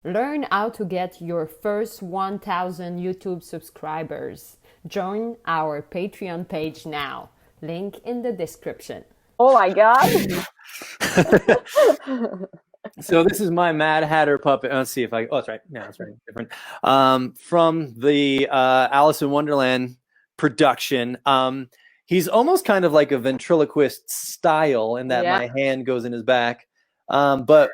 Learn how to get your first 1,000 YouTube subscribers. Join our Patreon page now. Link in the description. Oh my God. So this is my Mad Hatter puppet. Let's see if I. Oh, that's right. Yeah, that's right. Different. From the Alice in Wonderland production. He's almost kind of like a ventriloquist style in that my hand goes in his back. But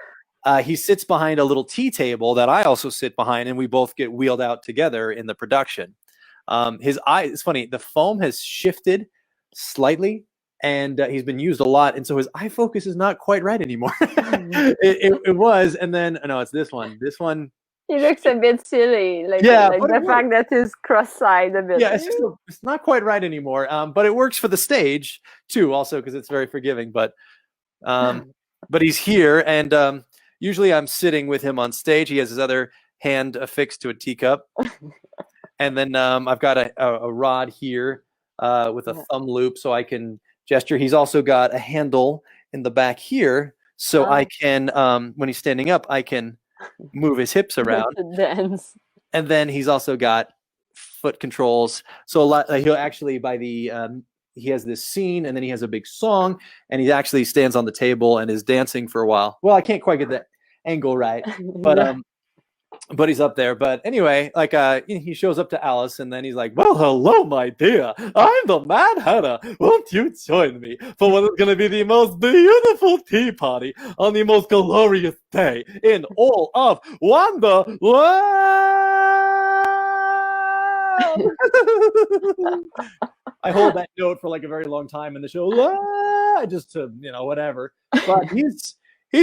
he sits behind a little tea table that I also sit behind, and we both get wheeled out together in the production. His eye, it's funny, the foam has shifted slightly, and he's been used a lot, and so his eye focus is not quite right anymore. it was, and then no, it's this one. This one. He looks a bit silly, like the fact that he's cross-eyed a bit. Yeah, it's not quite right anymore. But it works for the stage too, also because it's very forgiving. But he's here, and usually I'm sitting with him on stage. He has his other hand affixed to a teacup, and then I've got a rod here with a thumb loop, so I can gesture. He's also got a handle in the back here, so I can, when he's standing up, I can move his hips around. Dance. And then he's also got foot controls. So a lot, he'll actually he has this scene, and then he has a big song, and he actually stands on the table and is dancing for a while. Well, I can't quite get that angle right, but he's up there. But anyway, like he shows up to Alice, and then he's like, "Well, hello, my dear. I'm the Mad Hatter. Won't you join me for what is going to be the most beautiful tea party on the most glorious day in all of Wonderland?" I hold that note for like a very long time in the show, just to whatever. But he's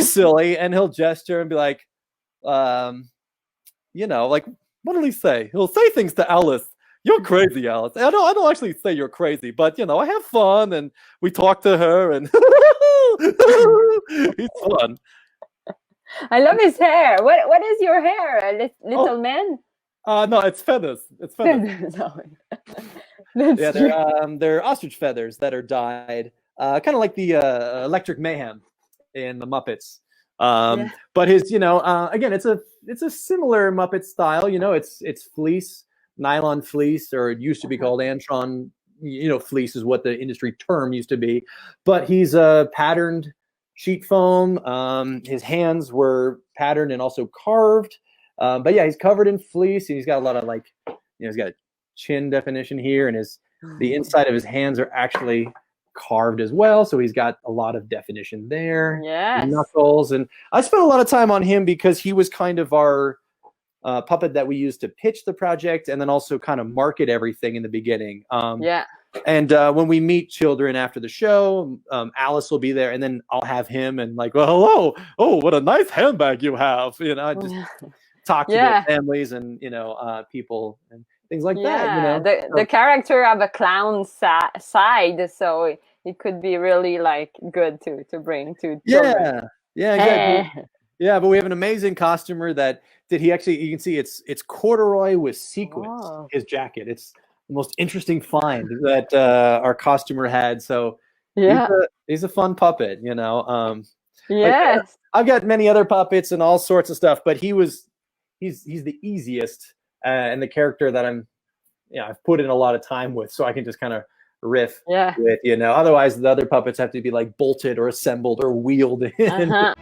silly, and he'll gesture and be like, like, what will he say? He'll say things to Alice. "You're crazy, Alice." I don't actually say you're crazy, but I have fun, and we talk to her, and he's fun. I love his hair. What is your hair? A little man? No, it's feathers. It's feathers. They're ostrich feathers that are dyed, kind of like the Electric Mayhem in the Muppets. But his, again, it's a similar Muppet style. It's fleece, nylon fleece, or it used to be called Antron. Fleece is what the industry term used to be. But he's patterned sheet foam. His hands were patterned and also carved. But yeah, he's covered in fleece, and he's got a lot of he's got chin definition here, and the inside of his hands are actually carved as well, so he's got a lot of definition there. Knuckles. And I spent a lot of time on him because he was kind of our puppet that we used to pitch the project, and then also kind of market everything in the beginning. And when we meet children after the show, Alice will be there, and then I'll have him and like, "Well, hello, oh, what a nice handbag you have," I just talk to their families and people and things like that. The character have a clown side, so it could be really like good to bring to children. Exactly. But we have an amazing costumer that you can see it's corduroy with sequins. His jacket, it's the most interesting find that our costumer had. So he's a fun puppet. I've got many other puppets and all sorts of stuff, but he's the easiest and the character that I've put in a lot of time with, so I can just kind of riff with. Otherwise the other puppets have to be like bolted or assembled or wheeled in.